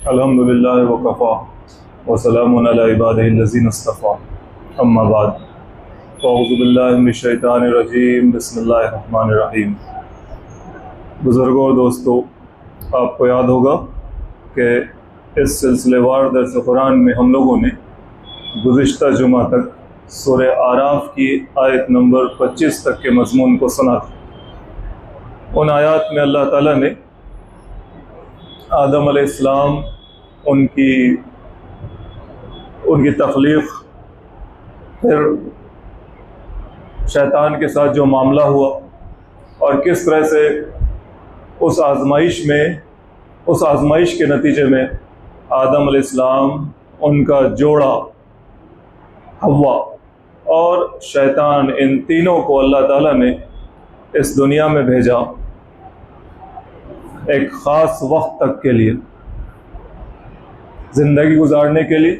अल्हम्दुलिल्लाह वकफ़ा वसलामुन अला इबादिहिल्लज़ीना इस्तफ़ा अम्मा बाद अऊज़ु बिल्लाहि मिनश शैतानिर रजीम बिस्मिल्लाहिर रहमानिर रहीम। बुज़ुर्गों और दोस्तों, आपको याद होगा कि इस सिलसिलेवार दर्स कुरान में हम लोगों ने गुज़िश्ता जुमा तक सूरह आराफ की आयत नंबर 25 तक के मज़मून को सुना था। उन आयात में अल्लाह ताला ने आदम अलैहिस्सलाम उनकी तख्लीक़, फिर शैतान के साथ जो मामला हुआ और किस तरह से उस आज़माइश के नतीजे में आदम अलैहिस्सलाम, उनका जोड़ा हव्वा और शैतान, इन तीनों को अल्लाह ताला ने इस दुनिया में भेजा एक ख़ास वक्त तक के लिए, ज़िंदगी गुजारने के लिए,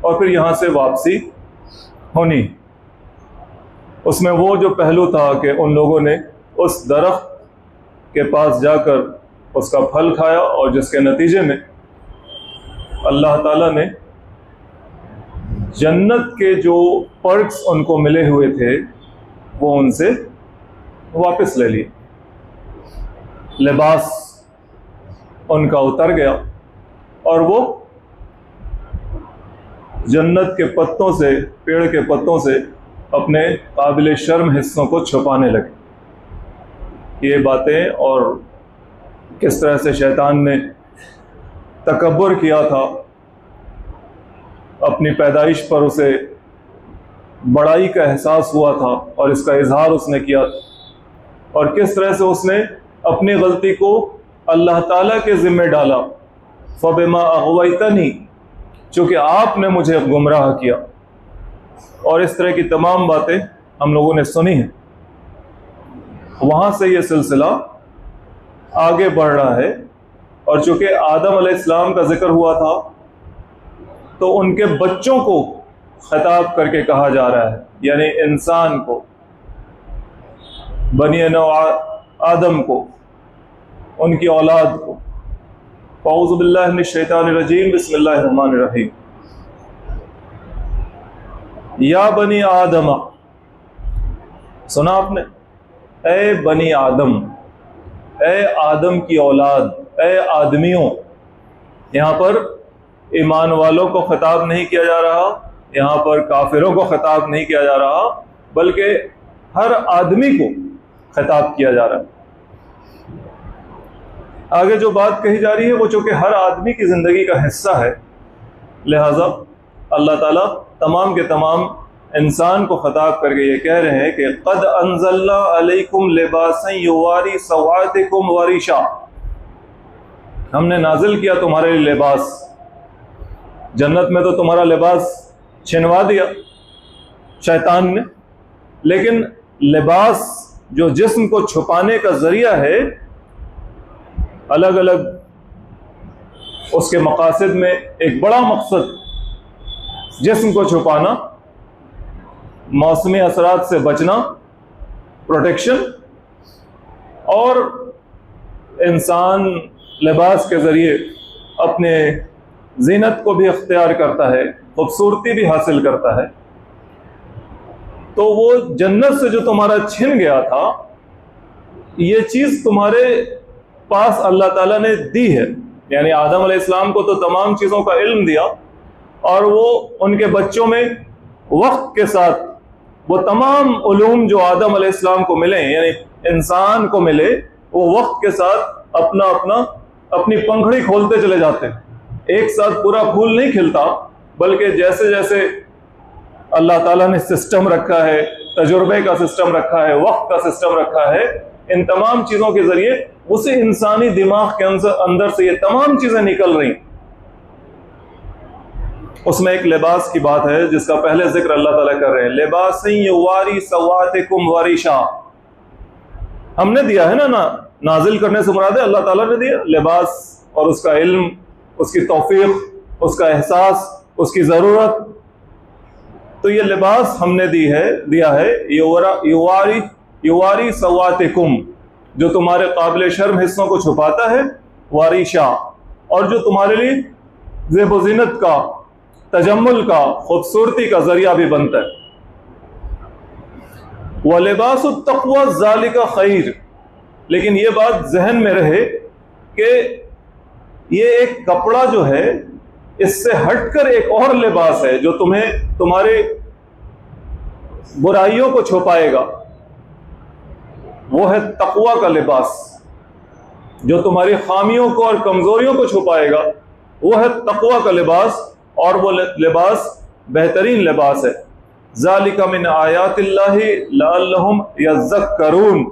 और फिर यहाँ से वापसी होनी। उसमें वो जो पहलू था कि उन लोगों ने उस दरख्त के पास जाकर उसका फल खाया और जिसके नतीजे में अल्लाह ताला ने जन्नत के जो पर्क्स उनको मिले हुए थे वो उनसे वापस ले लिए। लिबास उनका उतर गया और वो जन्नत के पत्तों से, पेड़ के पत्तों से अपने काबिल शर्म हिस्सों को छुपाने लगे। ये बातें और किस तरह से शैतान ने तकब्बुर किया था, अपनी पैदाइश पर उसे बड़ाई का एहसास हुआ था और इसका इजहार उसने किया था, और किस तरह से उसने अपनी गलती को अल्लाह ताला के ज़िम्मे डाला। फ़बिमा अग़वैतनी, चूँकि आपने मुझे गुमराह किया, और इस तरह की तमाम बातें हम लोगों ने सुनी हैं। वहाँ से ये सिलसिला आगे बढ़ रहा है, और चूँकि आदम अलैहिस्सलाम का जिक्र हुआ था तो उनके बच्चों को खिताब करके कहा जा रहा है, यानी इंसान को, बनी नौ आदम को, उनकी औलाद को। अऊज़ु बिल्लाहि मिनश शैतानिर रजीम बिस्मिल्लाहिर रहमानिर रहीम। या बनी आदम, सुना आपने? ए बनी आदम, ए आदम की औलाद, ए आदमियों। यहाँ पर ईमान वालों को खिताब नहीं किया जा रहा, यहाँ पर काफिरों को खिताब नहीं किया जा रहा, बल्कि हर आदमी को खिताब किया जा रहा है। आगे जो बात कही जा रही है वो चूँकि हर आदमी की ज़िंदगी का हिस्सा है, लिहाजा अल्लाह ताला तमाम के तमाम इंसान को खिताब करके ये कह रहे हैं कि क़द अंज़लना अलैकुम लिबासन युवारी सवातिकुम वरीशा, हमने नाजिल किया तुम्हारे लिए लिबास। जन्नत में तो तुम्हारा लिबास छिनवा दिया शैतान ने, लेकिन लिबास जो जिस्म को छुपाने का ज़रिया है, अलग अलग उसके मकासद में एक बड़ा मकसद जिस्म को छुपाना, मौसमी असरात से बचना, प्रोटेक्शन, और इंसान लिबास के ज़रिए अपने ज़ीनत को भी अख्तियार करता है, खूबसूरती भी हासिल करता है। तो वो जन्नत से जो तुम्हारा छिन गया था, ये चीज़ तुम्हारे पास अल्लाह ताला ने दी है। यानी आदम अलैहिस्सलाम को तो तमाम चीज़ों का इल्म दिया, और वो उनके बच्चों में वक्त के साथ वो तमाम उलूम जो आदम अलैहिस्सलाम को मिले, यानी इंसान को मिले, वो वक्त के साथ अपनी पंखड़ी खोलते चले जाते हैं। एक साथ पूरा फूल नहीं खिलता, बल्कि जैसे जैसे अल्लाह ताला ने सिस्टम रखा है, तजुर्बे का सिस्टम रखा है, वक्त का सिस्टम रखा है, इन तमाम चीज़ों के ज़रिए उसी इंसानी दिमाग के अंदर से ये तमाम चीज़ें निकल रही। उसमें एक लिबास की बात है जिसका पहले जिक्र अल्लाह ताला कर रहे हैं, लिबासन युवारी सवातिकुम वरीशा। हमने दिया है ना, नाजिल करने से मुराद है अल्लाह ताला ने दिया लिबास, और उसका इल्म, उसकी तौफीक, उसका एहसास, उसकी ज़रूरत। तो ये लिबास हमने दिया है युवारी सवातिकुम, जो तुम्हारे काबिल शर्म हिस्सों को छुपाता है, वारिशा, और जो तुम्हारे लिए ज़ेब व ज़ीनत का, तजम्मुल का, खूबसूरती का जरिया भी बनता है। व लिबासुत तक़वा ज़ालिका खैर, लेकिन ये बात जहन में रहे कि ये एक कपड़ा जो है, इससे हटकर एक और लिबास है जो तुम्हें तुम्हारे बुराइयों को छुपाएगा। वो है तक़वा का लिबास, जो तुम्हारी खामियों को और कमजोरियों को छुपाएगा। वो है तक़वा का लिबास, और वो लिबास बेहतरीन लिबास है। ज़ालिका मिन आयातिल्लाहि लअल्लहुम यज़क्करून,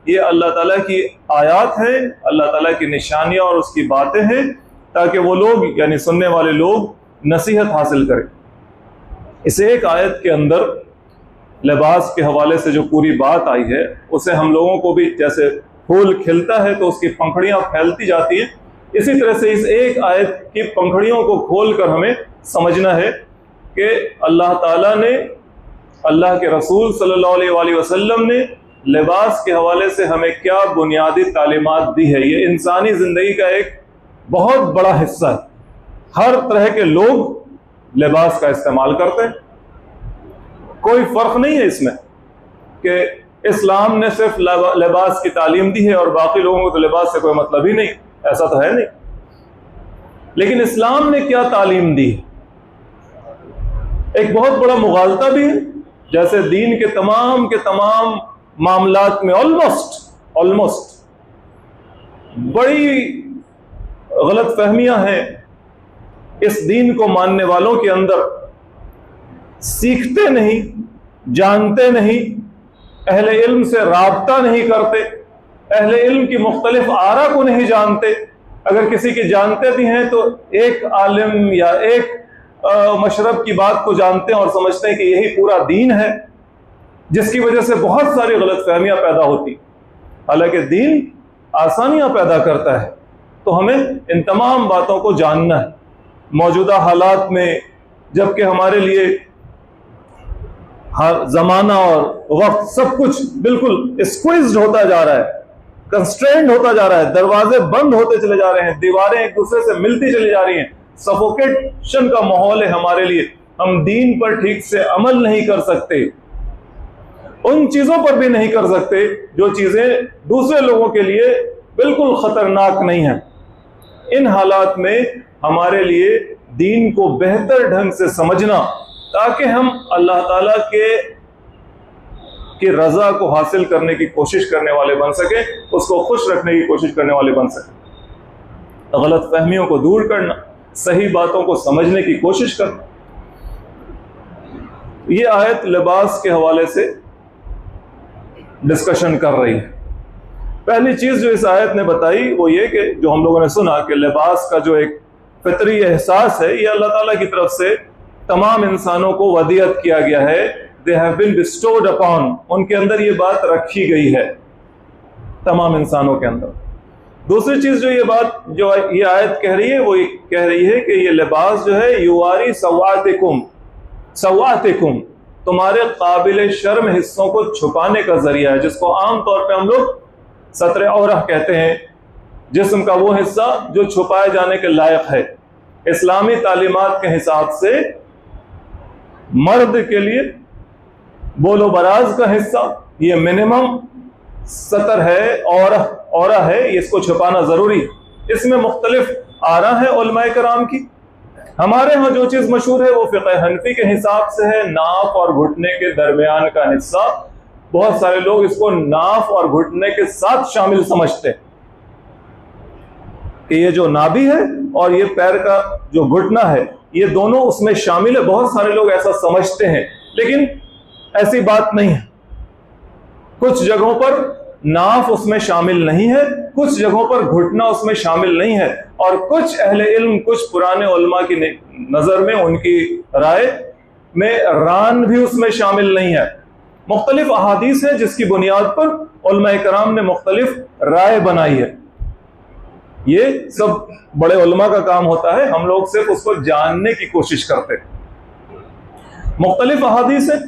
ये अल्लाह ताला की आयात है, अल्लाह ताला की निशानियां और उसकी बातें हैं, ताकि वो लोग यानी सुनने वाले लोग नसीहत हासिल करें। इस एक आयत के अंदर लिबास के हवाले से जो पूरी बात आई है, उसे हम लोगों को भी, जैसे फूल खिलता है तो उसकी पंखड़ियां फैलती जाती हैं, इसी तरह से इस एक आयत की पंखड़ियों को खोलकर हमें समझना है कि अल्लाह ताला ने, अल्लाह के रसूल सल्लल्लाहु अलैहि वसल्लम ने लिबास के हवाले से हमें क्या बुनियादी तालीमात दी है। ये इंसानी ज़िंदगी का एक बहुत बड़ा हिस्सा है। हर तरह के लोग लिबास का इस्तेमाल करते हैं, कोई फ़र्क नहीं है इसमें कि इस्लाम ने सिर्फ लिबास की तालीम दी है और बाकी लोगों को तो लिबास से कोई मतलब ही नहीं, ऐसा तो है नहीं। लेकिन इस्लाम ने क्या तालीम दी है, एक बहुत बड़ा मुगालता भी है। जैसे दीन के तमाम मामलात में ऑलमोस्ट बड़ी गलत फहमियां हैं इस दीन को मानने वालों के अंदर। सीखते नहीं, जानते नहीं, अहले इल्म से राब्ता नहीं करते, अहले इल्म की मुख्तलिफ आरा को नहीं जानते। अगर किसी की जानते भी हैं तो एक आलिम या एक मशरब की बात को जानते हैं और समझते हैं कि यही पूरा दीन है, जिसकी वजह से बहुत सारी गलत फहमियां पैदा होती। हालांकि दीन आसानियां पैदा करता है, तो हमें इन तमाम बातों को जानना है। मौजूदा हालात में जबकि हमारे लिए हर ज़माना और वक्त सब कुछ बिल्कुल स्क्वीज्ड होता जा रहा है, कंस्ट्रेंड होता जा रहा है, दरवाजे बंद होते चले जा रहे हैं, दीवारें एक दूसरे से मिलती चली जा रही हैं, सफोकेशन का माहौल है हमारे लिए, हम दीन पर ठीक से अमल नहीं कर सकते, उन चीजों पर भी नहीं कर सकते जो चीजें दूसरे लोगों के लिए बिल्कुल खतरनाक नहीं है। इन हालात में हमारे लिए दीन को बेहतर ढंग से समझना, ताकि हम अल्लाह ताला की रजा को हासिल करने की कोशिश करने वाले बन सके, उसको खुश रखने की कोशिश करने वाले बन सके। गलत फहमियों को दूर करना, सही बातों को समझने की कोशिश करना। ये आयत लिबास के हवाले से डिस्कशन कर रही है। पहली चीज जो इस आयत ने बताई वो ये कि जो हम लोगों ने सुना कि लिबास का जो एक फितरी एहसास है, ये अल्लाह ताला की तरफ से तमाम इंसानों को वदियत किया गया है। दे हैव बीन बिस्टोर्ड अपॉन, उनके अंदर ये बात रखी गई है, तमाम इंसानों के अंदर। दूसरी चीज जो ये आयत कह रही है, वो कह रही है कि ये लिबास जो है युवारी सवातिकुम, तुम्हारे काबिल शर्म हिस्सों को छुपाने का जरिया है, जिसको आमतौर पे हम लोग सत्र औरह कहते हैं, जिस्म का वो हिस्सा जो छुपाए जाने के लायक है। इस्लामी तालीमात के हिसाब से मर्द के लिए बोलो बराज का हिस्सा ये मिनिमम सतर है, औरह है, इसको छुपाना जरूरी है। इसमें मुख्तलिफ आरा है उलमाए कराम की। हमारे यहाँ जो चीज मशहूर है वो फ़िक़्ह हनफी के हिसाब से है, नाफ और घुटने के दरमियान का हिस्सा। बहुत सारे लोग इसको नाफ और घुटने के साथ शामिल समझते हैं कि ये जो नाभि है और ये पैर का जो घुटना है, ये दोनों उसमें शामिल है। बहुत सारे लोग ऐसा समझते हैं, लेकिन ऐसी बात नहीं है। कुछ जगहों पर नाफ उसमें शामिल नहीं है, कुछ जगहों पर घुटना उसमें शामिल नहीं है, और कुछ अहले इल्म, कुछ पुराने उलमा की नजर में, उनकी राय में रान भी उसमें शामिल नहीं है। मुख्तलिफ अहादीस है जिसकी बुनियाद पर उलमाए कराम ने मुख्तलिफ राय बनाई है। ये सब बड़े उलमा का काम होता है, हम लोग सिर्फ उसको जानने की कोशिश करते हैं। मुख्तलिफ अहादीस है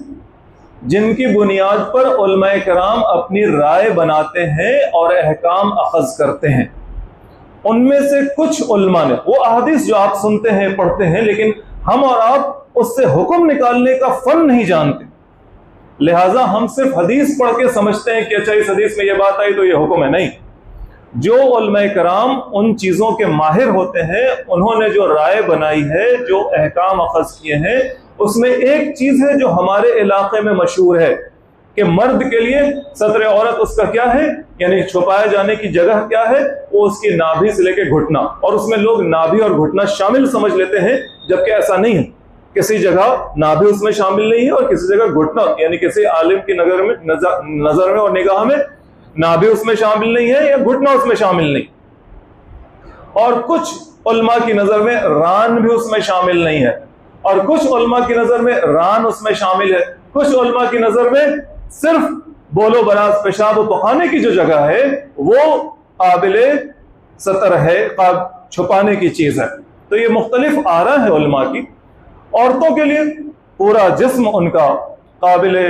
जिनकी बुनियाद पर उलमाए कराम अपनी राय बनाते हैं और अहकाम अखज़ करते हैं। उनमें से कुछ उलमा ने, वो अहादीस जो आप सुनते हैं पढ़ते हैं, लेकिन हम और आप उससे हुक्म निकालने का फन नहीं जानते, लिहाजा हम सिर्फ हदीस पढ़ के समझते हैं कि अच्छा इस हदीस में ये बात आई तो ये हुक्म है। नहीं, जो उलमा कराम उन चीज़ों के माहिर होते हैं, उन्होंने जो राय बनाई है, जो अहकाम अखज़ किए हैं, उसमें एक चीज़ है जो हमारे इलाके में मशहूर है कि मर्द के लिए सत्र औरत उसका क्या है, यानी छुपाए जाने की जगह क्या है, वो उसकी नाभि से लेकर घुटना, और उसमें लोग नाभि और घुटना शामिल समझ लेते हैं, जबकि ऐसा नहीं है। किसी जगह नाभि उसमें शामिल नहीं है और किसी जगह घुटना, यानी किसी आलिम की नजर में और निगाह में नाभि उसमें शामिल नहीं है या घुटना उसमें शामिल नहीं। और कुछ उलमा की नजर में रान भी उसमें शामिल नहीं है, और कुछ उलमा की नजर में रान उसमें शामिल है। कुछ उलमा की नजर में सिर्फ बोलो बराज पेशाब पखाने की जो जगह है वो काबिले सतर है, छुपाने की चीज है। तो ये मुख्तलिफ आरा है उलमा की। औरतों के लिए पूरा जिस्म उनका काबिले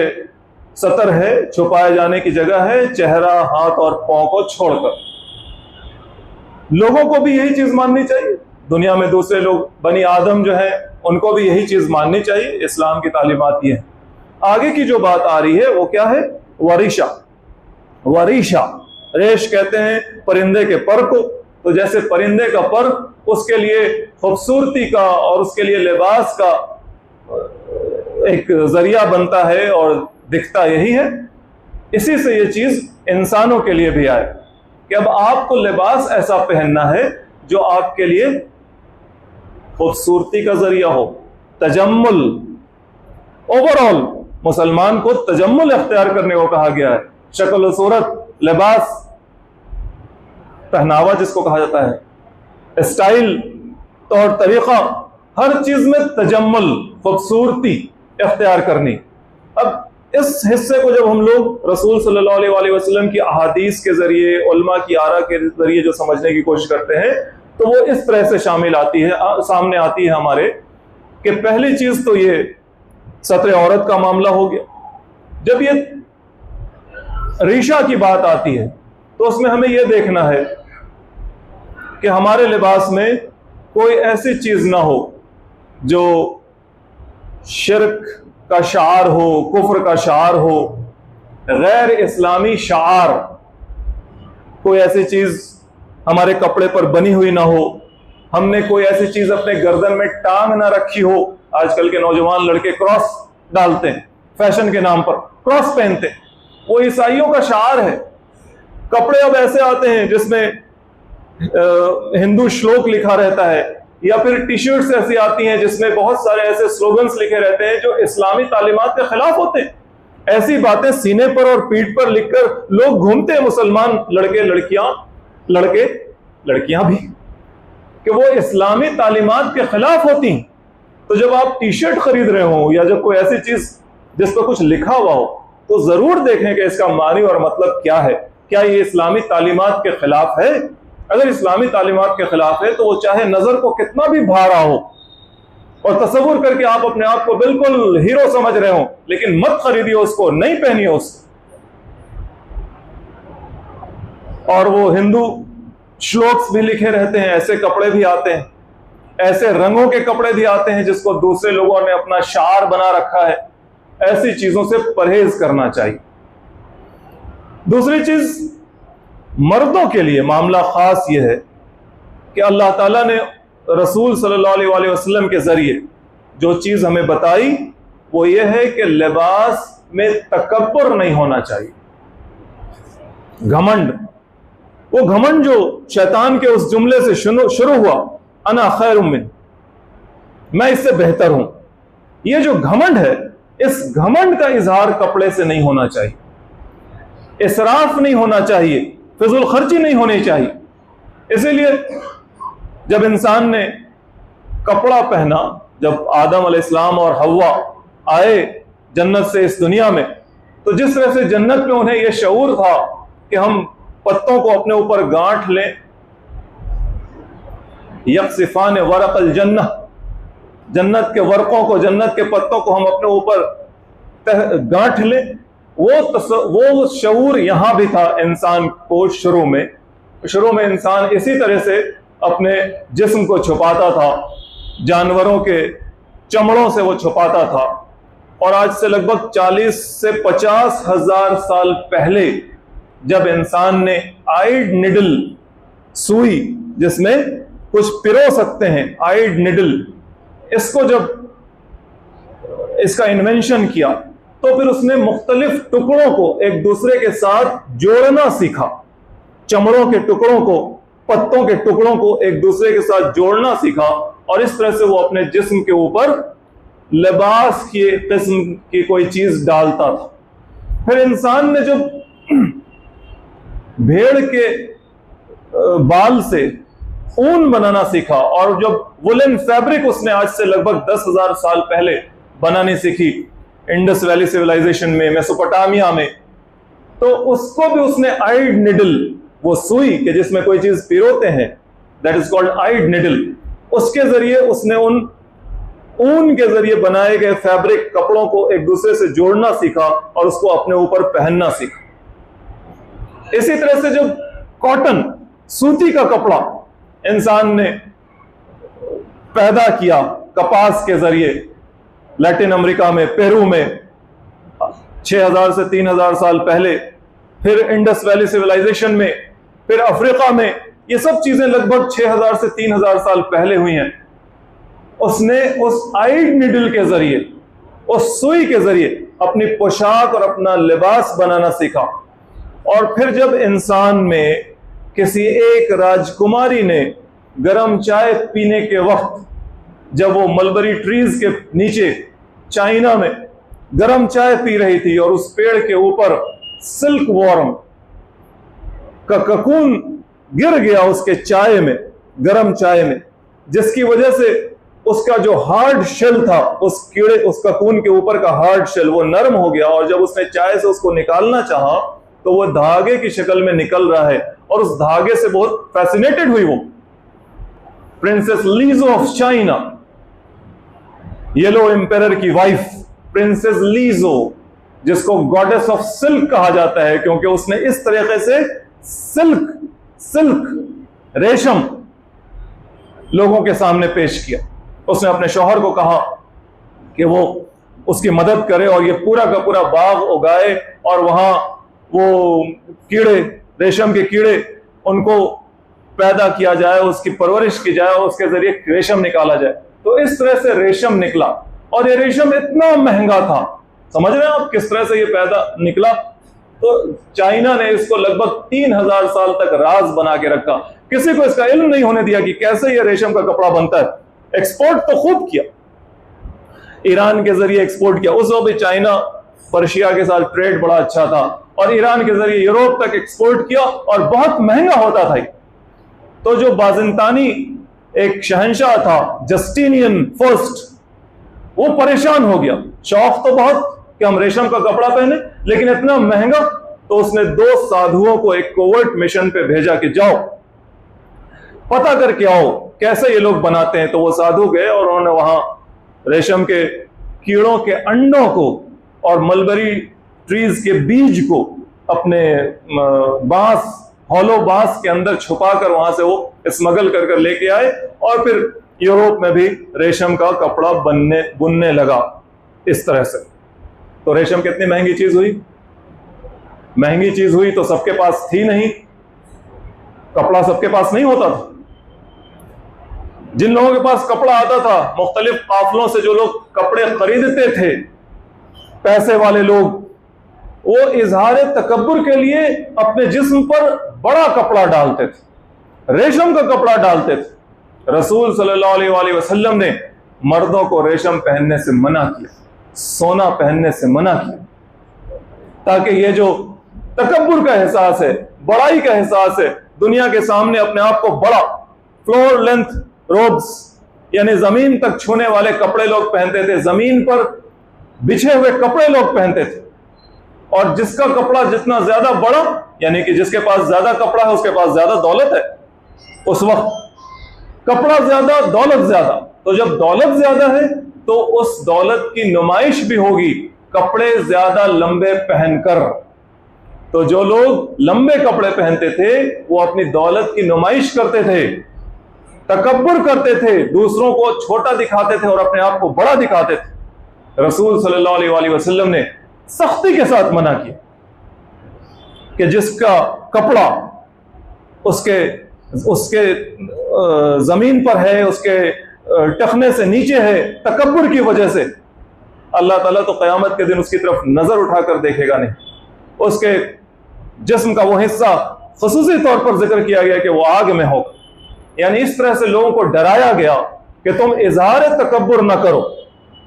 सतर है, छुपाए जाने की जगह है, चेहरा, हाथ और पांव को छोड़कर। लोगों को भी यही चीज माननी चाहिए, दुनिया में दूसरे लोग बनी आदम जो है उनको भी यही चीज माननी चाहिए। इस्लाम की तालीमात ये है। आगे की जो बात आ रही है वो क्या है? वरीशा। वरीशा, रेश कहते हैं परिंदे के पर को। तो जैसे परिंदे का पर उसके लिए खूबसूरती का और उसके लिए लिबास का एक जरिया बनता है और दिखता यही है, इसी से ये चीज इंसानों के लिए भी आए कि अब आपको लिबास ऐसा पहनना है जो आपके लिए खूबसूरती का जरिया हो, तजम्मुल। ओवरऑल मुसलमान को तजम्मुल इख्तियार करने को कहा गया है। शक्ल सूरत, लिबास, पहनावा जिसको कहा जाता है, स्टाइल, तौर तरीका, हर चीज में तजम्मुल, खूबसूरती इख्तियार करनी। अब इस हिस्से को जब हम लोग रसूल सल्लल्लाहु अलैहि वसल्लम की अहादीस के जरिए, उलमा की आरा के जरिए जो समझने की कोशिश करते हैं, तो वो इस तरह से शामिल आती है, सामने आती है हमारे, कि पहली चीज तो ये सत्र औरत का मामला हो गया। जब ये रीशा की बात आती है तो उसमें हमें यह देखना है कि हमारे लिबास में कोई ऐसी चीज ना हो जो शिर्क का शार हो, कुफ्र का शार हो, गैर इस्लामी शार, कोई ऐसी चीज हमारे कपड़े पर बनी हुई ना हो, हमने कोई ऐसी चीज अपने गर्दन में टांग ना रखी हो। आजकल के नौजवान लड़के क्रॉस डालते हैं, फैशन के नाम पर क्रॉस पहनते हैं, वो ईसाइयों का शार है। कपड़े अब ऐसे आते हैं जिसमें हिंदू श्लोक लिखा रहता है, या फिर टी शर्ट्स ऐसी आती हैं जिसमें बहुत सारे ऐसे स्लोगन्स लिखे रहते हैं जो इस्लामी तालीमात के खिलाफ होते हैं। ऐसी बातें सीने पर और पीठ पर लिखकर लोग घूमते हैं, मुसलमान लड़के लड़कियां भी, कि वो इस्लामी तालीमात के खिलाफ होती हैं। तो जब आप टी शर्ट खरीद रहे हो या जब कोई ऐसी चीज जिस पर कुछ लिखा हुआ हो, तो जरूर देखें कि इसका मानी और मतलब क्या है। क्या ये इस्लामी तालीमात के खिलाफ है? अगर इस्लामी तालीमात के खिलाफ है तो वो चाहे नजर को कितना भी भारा हो, और तसव्वुर करके आप अपने आप को बिल्कुल हीरो समझ रहे हो, लेकिन मत खरीदिए उसको, नहीं पहनिए उसको। और वो हिंदू श्लोक्स भी लिखे रहते हैं, ऐसे कपड़े भी आते हैं, ऐसे रंगों के कपड़े भी आते हैं जिसको दूसरे लोगों ने अपना शार बना रखा है। ऐसी चीजों से परहेज करना चाहिए। दूसरी चीज, मर्दों के लिए मामला खास यह है कि अल्लाह ताला ने रसूल सल्लल्लाहु अलैहि वसल्लम के जरिए जो चीज हमें बताई वो ये है कि लिबास में तकब्बुर नहीं होना चाहिए, घमंड। वो घमंड जो शैतान के उस जुमले से शुरू हुआ, अना खैरुम मिन, मैं इससे बेहतर हूं, ये जो घमंड है, इस घमंड का इजहार कपड़े से नहीं होना चाहिए, इसराफ नहीं होना चाहिए, फिजूल खर्ची नहीं होनी चाहिए। इसीलिए जब इंसान ने कपड़ा पहना, जब आदम अलैहिस्सलाम और हव्वा आए जन्नत से इस दुनिया में, तो जिस तरह से जन्नत में उन्हें यह शऊर था कि हम पत्तों को अपने ऊपर गांठ लें, यक्सिफान वरक़ल जन्नह, जन्नत के वर्कों को, जन्नत के पत्तों को हम अपने ऊपर गांठ लें, वो शऊर यहां भी था इंसान को शुरू में, शुरू में इंसान इसी तरह से अपने जिस्म को छुपाता था, जानवरों के चमड़ों से वो छुपाता था। और आज से लगभग 40 से 50 हजार साल पहले जब इंसान ने आइड निडल, सुई जिसमें कुछ पिरो सकते हैं, आइड निडल, इसको जब इसका इन्वेंशन किया तो फिर उसने मुख्तलिफ टुकड़ों को एक दूसरे के साथ जोड़ना सीखा। चमड़ों के टुकड़ों को, पत्तों के टुकड़ों को एक दूसरे के साथ जोड़ना सीखा और इस तरह से वो अपने जिस्म के ऊपर लिबास की किस्म की कोई चीज डालता था। फिर इंसान ने जब भेड़ के बाल से ऊन बनाना सीखा और जब वुलन फैब्रिक उसने आज से लगभग 10,000 साल पहले बनानी सीखी इंडस वैली सिविलाइजेशन में, मेसोपोटामिया में, तो उसको भी उसने आइड निडल, वो सुई के जिसमें कोई चीज पिरोते हैं, that is called eyed needle, उसके जरिए उसने उन ऊन के जरिए बनाए गए फैब्रिक कपड़ों को एक दूसरे से जोड़ना सीखा और उसको अपने ऊपर पहनना सीखा। इसी तरह से जब कॉटन, सूती का कपड़ा इंसान ने पैदा किया कपास के जरिए, लैटिन अमेरिका में, पेरू में 6000 से 3000 साल पहले, फिर इंडस वैली सिविलाइजेशन में, फिर अफ्रीका में, ये सब चीजें लगभग 6000 से 3000 साल पहले हुई हैं। उसने उस आइड निडल के जरिए, उस सुई के जरिए अपनी पोशाक और अपना लिबास बनाना सीखा। और फिर जब इंसान में किसी एक राजकुमारी ने गरम चाय पीने के वक्त, जब वो मलबरी ट्रीज के नीचे चाइना में गरम चाय पी रही थी और उस पेड़ के ऊपर सिल्क वॉर्म का ककून गिर गया उसके चाय में, गरम चाय में, जिसकी वजह से उसका जो हार्ड शेल था, उस कीड़े, उस ककून के ऊपर का हार्ड शेल वो नरम हो गया और जब उसने चाय से उसको निकालना चाहा तो वो धागे की शक्ल में निकल रहा है और उस धागे से बहुत फैसिनेटेड हुई वो। Princess Leizu of China, yellow emperor की वाइफ प्रिंसेस लीजो, जिसको गॉडेस ऑफ सिल्क कहा जाता है क्योंकि उसने इस तरीके से सिल्क रेशम लोगों के सामने पेश किया। उसने अपने शौहर को कहा कि वो उसकी मदद करे और ये पूरा का पूरा बाग उगाए और वहां वो कीड़े, रेशम के कीड़े, उनको पैदा किया जाए, उसकी परवरिश की जाए और उसके जरिए रेशम निकाला जाए। तो इस तरह से रेशम निकला और ये रेशम इतना महंगा था, समझ रहे हैं आप किस तरह से ये पैदा निकला। तो चाइना ने इसको लगभग 3000 साल तक राज बना के रखा, किसी को इसका इल्म नहीं होने दिया कि कैसे ये रेशम का कपड़ा बनता है। एक्सपोर्ट तो खूब किया, ईरान के जरिए एक्सपोर्ट किया। उस वक्त भी चाइना पर्शिया के साथ ट्रेड बड़ा अच्छा था और ईरान के जरिए यूरोप तक एक्सपोर्ट किया और बहुत महंगा होता था। तो जो बाज़ंतानी एक शहंशाह था, जस्टिनियन फर्स्ट, वो परेशान हो गया। शौक तो बहुत कि हम रेशम का कपड़ा पहने, लेकिन इतना महंगा, तो उसने 2 साधुओं को एक कोवर्ट मिशन पे भेजा कि जाओ पता करके आओ कैसे ये लोग बनाते हैं। तो वो साधु गए और उन्होंने वहां रेशम के कीड़ों के अंडों को और मलबरी ट्रीज के बीज को अपने बांस, हॉलो बांस के अंदर छुपाकर वहां से वो स्मगल कर लेके आए और फिर यूरोप में भी रेशम का कपड़ा बुनने लगा इस तरह से। तो रेशम कितनी महंगी चीज हुई, महंगी चीज हुई तो सबके पास थी नहीं, कपड़ा सबके पास नहीं होता था। जिन लोगों के पास कपड़ा आता था, मुख्तलिफ काफिलों से जो लोग कपड़े खरीदते थे, पैसे वाले लोग, वो इजहार तकब्बुर के लिए अपने जिस्म पर बड़ा कपड़ा डालते थे, रेशम का कपड़ा डालते थे। रसूल सल्लल्लाहु अलैहि वसल्लम ने मर्दों को रेशम पहनने से मना किया, सोना पहनने से मना किया, ताकि ये जो तकब्बुर का एहसास है, बड़ाई का एहसास है, दुनिया के सामने अपने आप को बड़ा, फ्लोर लेंथ रोब्स यानी जमीन तक छूने वाले कपड़े लोग पहनते थे, जमीन पर बिछे हुए कपड़े लोग पहनते थे। और जिसका कपड़ा जितना ज्यादा बड़ा, यानी कि जिसके पास ज्यादा कपड़ा है उसके पास ज्यादा दौलत है। उस वक्त कपड़ा ज्यादा, दौलत ज्यादा। तो जब दौलत ज्यादा है तो उस दौलत की नुमाइश भी होगी कपड़े ज्यादा लंबे पहनकर। तो जो लोग लंबे कपड़े पहनते थे वो अपनी दौलत की नुमाइश करते थे, तकब्बुर करते थे, दूसरों को छोटा दिखाते थे और अपने आप को बड़ा दिखाते थे। रसूल सल्लल्लाहु अलैहि वसल्लम ने सख्ती के साथ मना किया कि जिसका कपड़ा उसके उसके जमीन पर है, उसके टखने से नीचे है, तकब्बुर की वजह से, अल्लाह ताला तो क़यामत के दिन उसकी तरफ नजर उठाकर देखेगा नहीं। उसके जिस्म का वो हिस्सा खुसूसी तौर पर जिक्र किया गया कि वो आग में होगा। यानी इस तरह से लोगों को डराया गया कि तुम इजहार तकब्बुर न करो।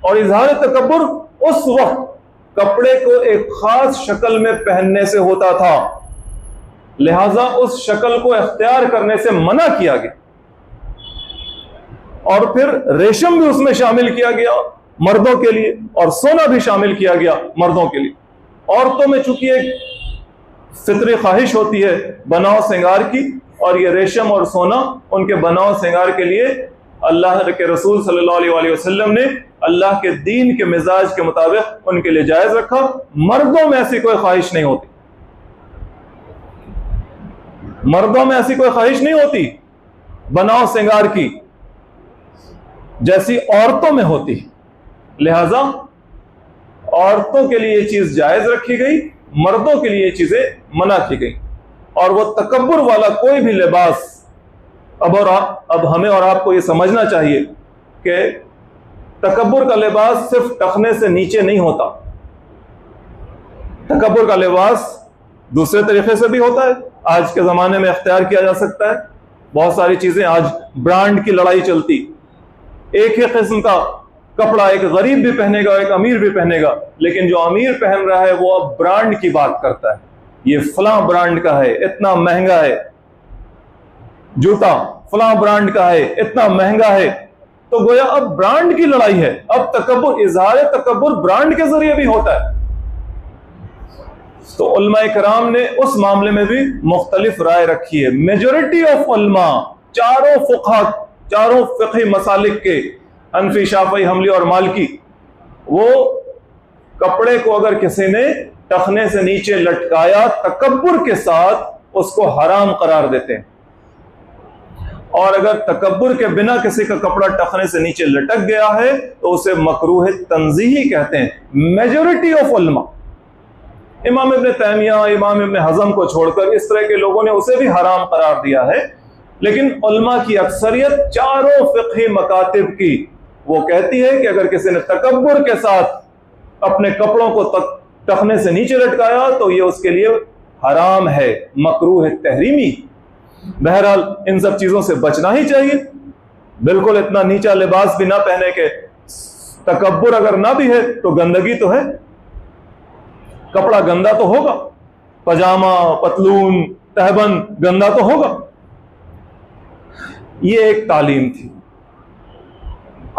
और इजहार तकब्बुर उस वक्त कपड़े को एक खास शक्ल में पहनने से होता था, लिहाजा उस शक्ल को इख्तियार करने से मना किया गया। और फिर रेशम भी उसमें शामिल किया गया मर्दों के लिए, और सोना भी शामिल किया गया मर्दों के लिए। औरतों में चूंकि एक फितरी ख्वाहिश होती है बनाव श्रृंगार की, और ये रेशम और सोना उनके बनाव श्रृंगार के लिए अल्लाह के रसूल सल्लल्लाहु अलैहि वसल्लम ने अल्लाह के दीन के मिजाज के मुताबिक उनके लिए जायज रखा। मर्दों में ऐसी कोई ख्वाहिश नहीं होती, मर्दों में ऐसी कोई ख्वाहिश नहीं होती बनाव श्रृंगार की जैसी औरतों में होती। लिहाजा औरतों के लिए ये चीज जायज रखी गई, मर्दों के लिए ये चीजें मना की गई। और वो तकब्बुर वाला कोई भी लिबास, अब हमें और आपको ये समझना चाहिए कि तकब्बुर का लिबास सिर्फ टखने से नीचे नहीं होता। तकब्बुर का लिबास दूसरे तरीके से भी होता है, आज के जमाने में इख्तियार किया जा सकता है। बहुत सारी चीजें, आज ब्रांड की लड़ाई चलती, एक ही किस्म का कपड़ा एक गरीब भी पहनेगा, एक अमीर भी पहनेगा, लेकिन जो अमीर पहन रहा है वो अब ब्रांड की बात करता है, ये फलां ब्रांड का है, इतना महंगा है, जूता फलां ब्रांड का है, इतना महंगा है। तो गोया अब ब्रांड की लड़ाई है। अब तकब्बुर, इजहार तकब्बुर ब्रांड के जरिए भी होता है। तो उलमाए कराम ने उस मामले में भी मुख्तलिफ राय रखी है। मेजोरिटी ऑफ उलमा, चारों फिक़ही मसालिक के, हनफी, शाफ़ी, हम्बली और मालिकी, वो कपड़े को अगर किसी ने टखने से नीचे लटकाया तकब्बुर के साथ उसको हराम करार देते हैं। और अगर तकब्बुर के बिना किसी का कपड़ा टखने से नीचे लटक गया है तो उसे मकरूह तंज़ीही कहते हैं। मेजॉरिटी ऑफ उलमा, इमाम इब्न तैमिया, इमाम इब्न हज़म को छोड़कर इस तरह के लोगों ने उसे भी हराम करार दिया है। लेकिन उलमा की अक्सरियत चारों फिक़ही मकातिब की वो कहती है कि अगर किसी ने तकब्बुर के साथ अपने कपड़ों को टखने से नीचे लटकाया तो ये उसके लिए हराम है, मकरूह तहरीमी। बहरहाल इन सब चीजों से बचना ही चाहिए। बिल्कुल इतना नीचा लिबास भी ना पहने के, तकब्बुर अगर ना भी है तो गंदगी तो है, कपड़ा गंदा तो होगा, पजामा, पतलून, तहबन गंदा तो होगा। ये एक तालीम थी।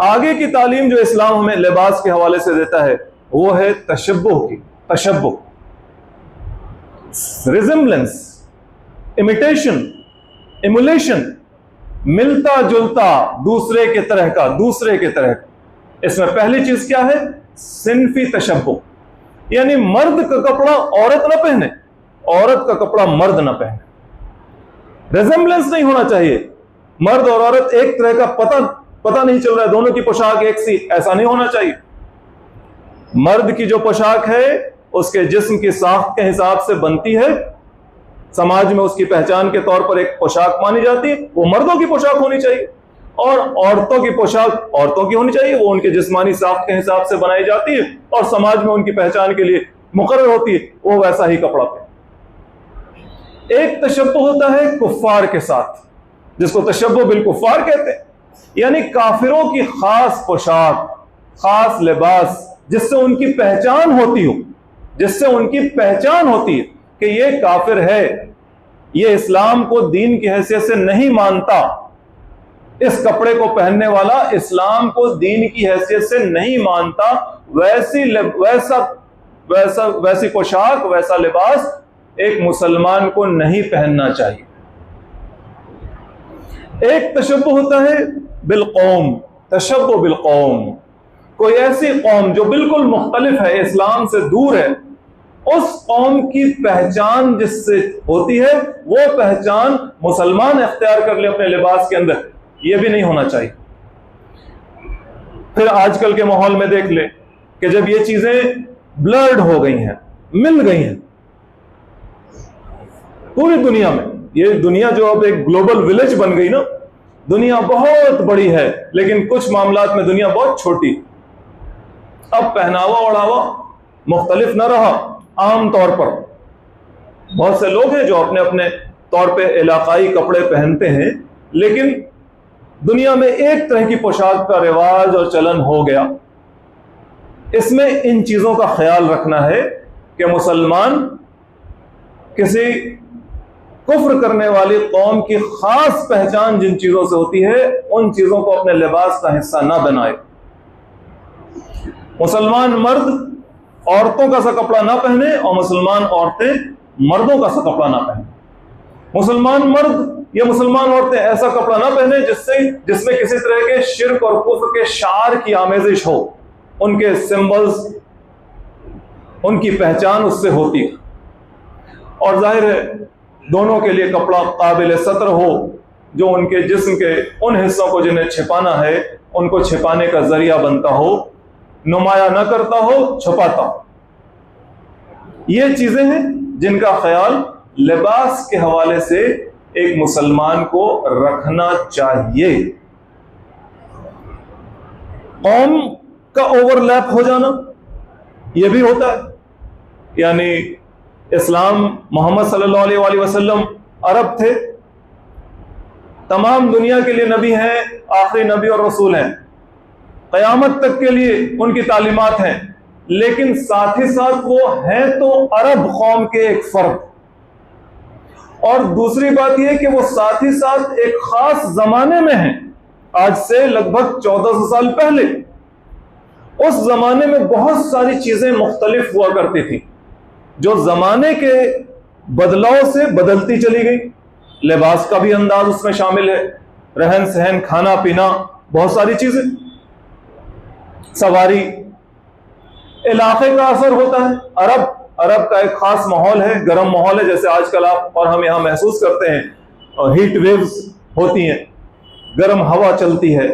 आगे की तालीम जो इस्लाम हमें लिबास के हवाले से देता है वो है तशब्बुह की। तशब्बुह, रिजेम्बलेंस, इमिटेशन, इमुलेशन, मिलता जुलता, दूसरे के तरह का, दूसरे के तरह का। इसमें पहली चीज क्या है? सिनफी तशब्बुह, यानी मर्द का कपड़ा औरत ना पहने, औरत का कपड़ा मर्द ना पहने। रिजेम्बलेंस नहीं होना चाहिए, मर्द और औरत एक तरह का पता नहीं चल रहा है, दोनों की पोशाक एक सी, ऐसा नहीं होना चाहिए। मर्द की जो पोशाक है उसके जिस्म की साख्त के हिसाब से बनती है, समाज में उसकी पहचान के तौर पर एक पोशाक मानी जाती है, वो मर्दों की पोशाक होनी चाहिए। और औरतों की पोशाक औरतों की होनी चाहिए, वो उनके जिस्मानी साख्त के हिसाब से बनाई जाती है और समाज में उनकी पहचान के लिए मुकर्रर होती है, वो वैसा ही कपड़ा पहने। एक तशब्बुह होता है कुफ्फार के साथ, जिसको तशब्बुह बिल कुफ्फार कहते हैं, यानी काफिरों की खास पोशाक, खास लिबास, जिससे उनकी पहचान होती हो, जिससे उनकी पहचान होती है कि ये काफिर है, ये इस्लाम को दीन की हैसियत से नहीं मानता, इस कपड़े को पहनने वाला इस्लाम को दीन की हैसियत से नहीं मानता, वैसी पोशाक, वैसा लिबास एक मुसलमान को नहीं पहनना चाहिए। एक तशब्बुह होता है बिल कौम, तशब्बुह बिल कौम, कोई ऐसी कौम जो बिल्कुल मुख्तलिफ है, इस्लाम से दूर है, उस कौम की पहचान जिससे होती है वो पहचान मुसलमान इख्तियार कर ले अपने लिबास के अंदर, ये भी नहीं होना चाहिए। फिर आजकल के माहौल में देख ले कि जब ये चीजें ब्लर्ड हो गई हैं, मिल गई हैं पूरी दुनिया में, ये दुनिया जो अब एक ग्लोबल विलेज बन गई ना, दुनिया बहुत बड़ी है लेकिन कुछ मामलात में दुनिया बहुत छोटी। अब पहनावा ओढ़ावा मुख्तलिफ न रहा, आम तौर पर बहुत से लोग हैं जो अपने अपने तौर पे इलाकाई कपड़े पहनते हैं, लेकिन दुनिया में एक तरह की पोशाक का रिवाज और चलन हो गया। इसमें इन चीजों का ख्याल रखना है कि मुसलमान किसी कुफ्र करने वाली कौम की खास पहचान जिन चीजों से होती है उन चीजों को अपने लिबास का हिस्सा ना बनाए। मुसलमान मर्द औरतों का सा कपड़ा ना पहने और मुसलमान औरतें मर्दों का सा कपड़ा ना पहने। मुसलमान मर्द या मुसलमान औरतें ऐसा कपड़ा ना पहने जिसमें किसी तरह के शिर्क और कुफ्र के शार की आमेजिश हो, उनके सिंबल्स, उनकी पहचान उससे होती। और जाहिर है दोनों के लिए कपड़ा काबिल सतर हो, जो उनके जिस्म के उन हिस्सों को जिन्हें छिपाना है उनको छिपाने का जरिया बनता हो, नुमाया न करता हो, छुपाता हो। ये चीजें हैं जिनका ख्याल लिबास के हवाले से एक मुसलमान को रखना चाहिए। कौम का ओवरलैप हो जाना यह भी होता है, यानी इस्लाम मोहम्मद सल्लल्लाहु अलैहि वसल्लम अरब थे, तमाम दुनिया के लिए नबी हैं, आखिरी नबी और रसूल हैं, क़यामत तक के लिए उनकी तालीमात हैं, लेकिन साथ ही साथ वो हैं तो अरब कौम के एक फर्द। और दूसरी बात यह कि वो साथ ही साथ एक खास जमाने में हैं, आज से लगभग 1400 साल पहले। उस जमाने में बहुत सारी चीजें मुख्तलिफ हुआ करती थी जो जमाने के बदलाव से बदलती चली गई। लिबास का भी अंदाज उसमें शामिल है, रहन सहन, खाना पीना, बहुत सारी चीजें, सवारी, इलाके का असर होता है। अरब का एक खास माहौल है, गर्म माहौल है, जैसे आजकल आप और हम यहां महसूस करते हैं, और हीट वेव्स होती हैं, गर्म हवा चलती है।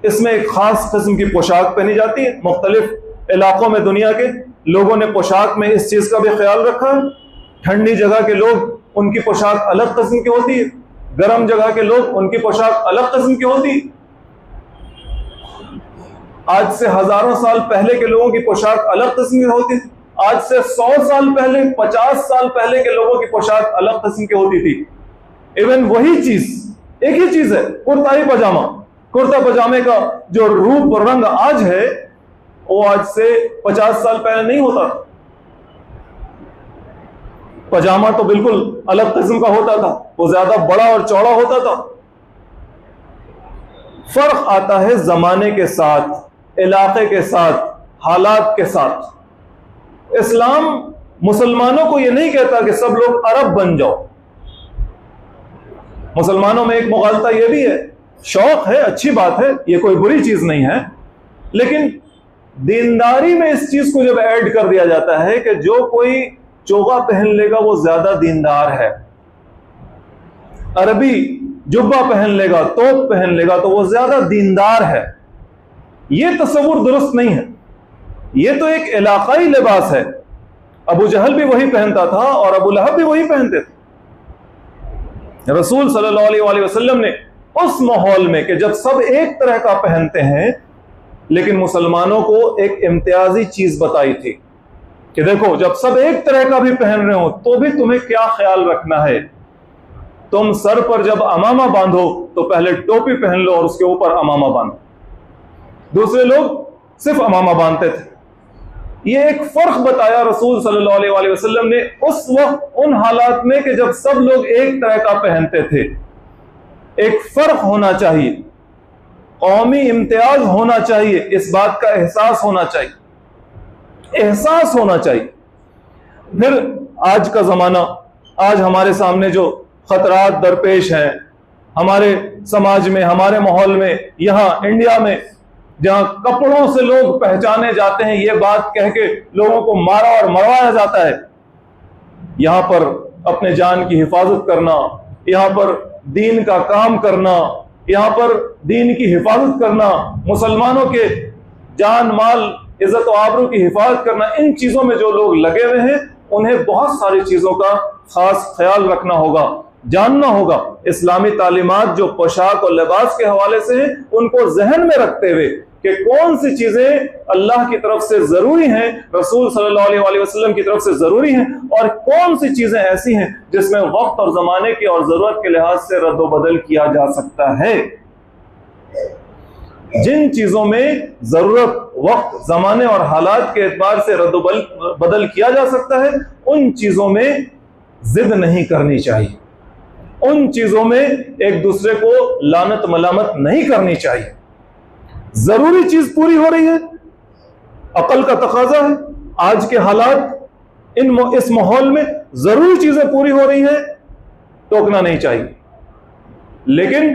इसमें एक खास किस्म की पोशाक पहनी जाती है। मुख्तलिफ इलाकों में दुनिया के लोगों ने पोशाक में इस चीज का भी ख्याल रखा है। ठंडी जगह के लोग उनकी पोशाक अलग किस्म की होती है, गर्म जगह के लोग उनकी पोशाक अलग किस्म की होती है। आज से हजारों साल पहले के लोगों की पोशाक अलग किस्म की होती थी, आज से 100 साल पहले, 50 साल पहले के लोगों की पोशाक अलग किस्म की होती थी। इवन वही चीज, एक ही चीज है, कुर्ता ही पजामा, कुर्ता पजामे का जो रूप और रंग आज है वो आज से 50 साल पहले नहीं होता। पजामा तो बिल्कुल अलग किस्म का होता था, वो ज्यादा बड़ा और चौड़ा होता था। फर्क आता है जमाने के साथ, इलाके के साथ, हालात के साथ। इस्लाम मुसलमानों को यह नहीं कहता कि सब लोग अरब बन जाओ। मुसलमानों में एक मुगालता यह भी है, शौक है, अच्छी बात है, यह कोई बुरी चीज नहीं है, लेकिन दीनदारी में इस चीज को जब ऐड कर दिया जाता है कि जो कोई चोगा पहन लेगा वो ज्यादा दीनदार है, अरबी जुब्बा पहन लेगा, तोप पहन लेगा तो वो ज्यादा दीनदार है, ये तस्वुर दुरुस्त नहीं है। ये तो एक इलाकाई लिबास है। अबू जहल भी वही पहनता था और अबू लहब भी वही पहनते थे। रसूल सल्लल्लाहु अलैहि वसल्लम ने उस माहौल में कि जब सब एक तरह का पहनते हैं, लेकिन मुसलमानों को एक इम्तियाजी चीज बताई थी कि देखो जब सब एक तरह का भी पहन रहे हो तो भी तुम्हें क्या ख्याल रखना है। तुम सर पर जब अमामा बांधो तो पहले टोपी पहन लो और उसके ऊपर अमामा बांधो। दूसरे लोग सिर्फ अमामा बांधते थे। ये एक फर्क बताया रसूल सल्लल्लाहु अलैहि वसल्लम ने उस वक्त उन हालात में कि जब सब लोग एक तरह का पहनते थे। एक फर्क होना चाहिए, कौमी इम्तियाज होना चाहिए, इस बात का एहसास होना चाहिए, एहसास होना चाहिए। फिर आज का जमाना, आज हमारे सामने जो खतरात दरपेश हैं हमारे समाज में, हमारे माहौल में, यहां इंडिया में, जहां कपड़ों से लोग पहचाने जाते हैं, ये बात कह के लोगों को मारा और मरवाया जाता है। यहां पर अपने जान की हिफाजत करना, यहां पर दीन का काम करना, यहां पर दीन की हिफाजत करना, मुसलमानों के जान माल इज्जत और आबरू की हिफाजत करना, इन चीजों में जो लोग लगे हुए हैं उन्हें बहुत सारी चीजों का खास ख्याल रखना होगा, जानना होगा। इस्लामी तालीमात जो पोशाक और लिबास के हवाले से हैं, उनको जहन में रखते हुए कि कौन सी चीजें अल्लाह की तरफ से जरूरी हैं, रसूल सल्लल्लाहु अलैहि वसल्लम की तरफ से जरूरी हैं, और कौन सी चीजें ऐसी हैं जिसमें वक्त और जमाने की और जरूरत के लिहाज से रद्द-ओ-बदल किया जा सकता है। जिन चीजों में जरूरत, वक्त, जमाने और हालात के एतबार से रद्द-ओ-बदल किया जा सकता है, उन चीजों में जिद नहीं करनी चाहिए, उन चीजों में एक दूसरे को लानत मलामत नहीं करनी चाहिए। जरूरी चीज पूरी हो रही है, अकल का तकाजा है, आज के हालात इस माहौल में जरूरी चीजें पूरी हो रही हैं, टोकना नहीं चाहिए। लेकिन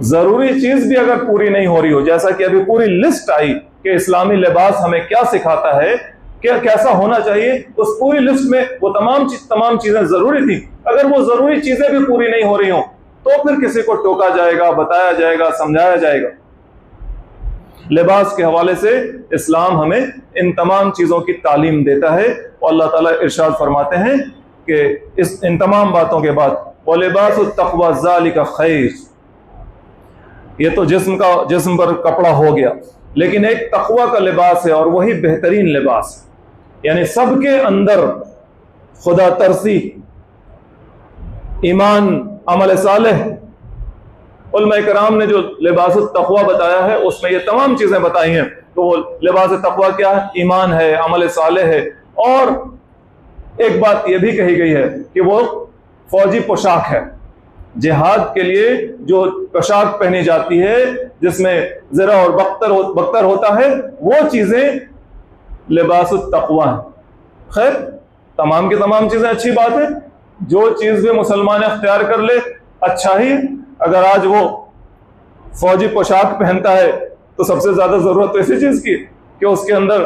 जरूरी चीज भी अगर पूरी नहीं हो रही हो, जैसा कि अभी पूरी लिस्ट आई कि इस्लामी लिबास हमें क्या सिखाता है, क्या कैसा होना चाहिए, उस पूरी लिस्ट में वो तमाम चीजें जरूरी थी। अगर वो जरूरी चीजें भी पूरी नहीं हो रही हो तो फिर किसी को टोका जाएगा, बताया जाएगा, समझाया जाएगा। लिबास के हवाले से इस्लाम हमें इन तमाम चीजों की तालीम देता है और अल्लाह ताला इरशाद फरमाते हैं कि इन तमाम बातों के बाद व लिबासुत तक़वा ज़ालिका खैर, ये तो जिस्म पर कपड़ा हो गया, लेकिन एक तक़वा का लिबास है और वही बेहतरीन लिबास है। यानी सबके अंदर खुदा तरसी, ईमान, अमल सालेह, उलमा इकराम ने जो लिबासुत तक़वा बताया है उसमें ये तमाम चीजें बताई हैं। तो वो लिबास तक़वा क्या है? ईमान है, अमल सालेह है, और एक बात ये भी कही गई है कि वो फौजी पोशाक है। जिहाद के लिए जो पोशाक पहनी जाती है जिसमें ज़रा और बख्तर होता है, वो चीजें लिबासुत तक़वा है। खैर, तमाम की तमाम चीजें अच्छी बात है, जो चीज भी मुसलमान अख्तियार कर ले अच्छा ही। अगर आज वो फौजी पोशाक पहनता है तो सबसे ज्यादा जरूरत तो इसी चीज की कि उसके अंदर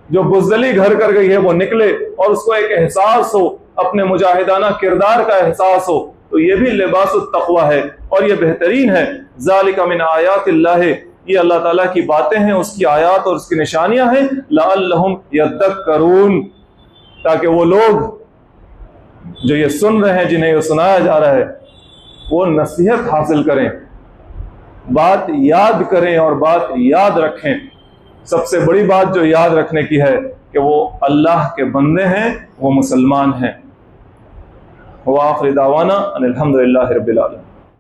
जो बुज़दिली घर कर गई है वो निकले और उसको एक एहसास हो, अपने मुजाहिदाना किरदार का एहसास हो। तो ये भी लिबासुत तक़वा है और ये बेहतरीन है। ज़ालिका मिन आयातिल्लाह, ये अल्लाह ताला की बातें हैं, उसकी आयात और उसकी निशानियां हैं। लअल्लहुम यद्दक्करून, ताकि वो लोग जो ये सुन रहे हैं, जिन्हें ये सुनाया जा रहा है, वो नसीहत हासिल करें, बात याद करें और बात याद रखें। सबसे बड़ी बात जो याद रखने की है कि वो अल्लाह के बंदे हैं, वो मुसलमान हैं। व आखिर दावाना अनिल हम्दुलिल्लाहि रब्बिल आलमीन।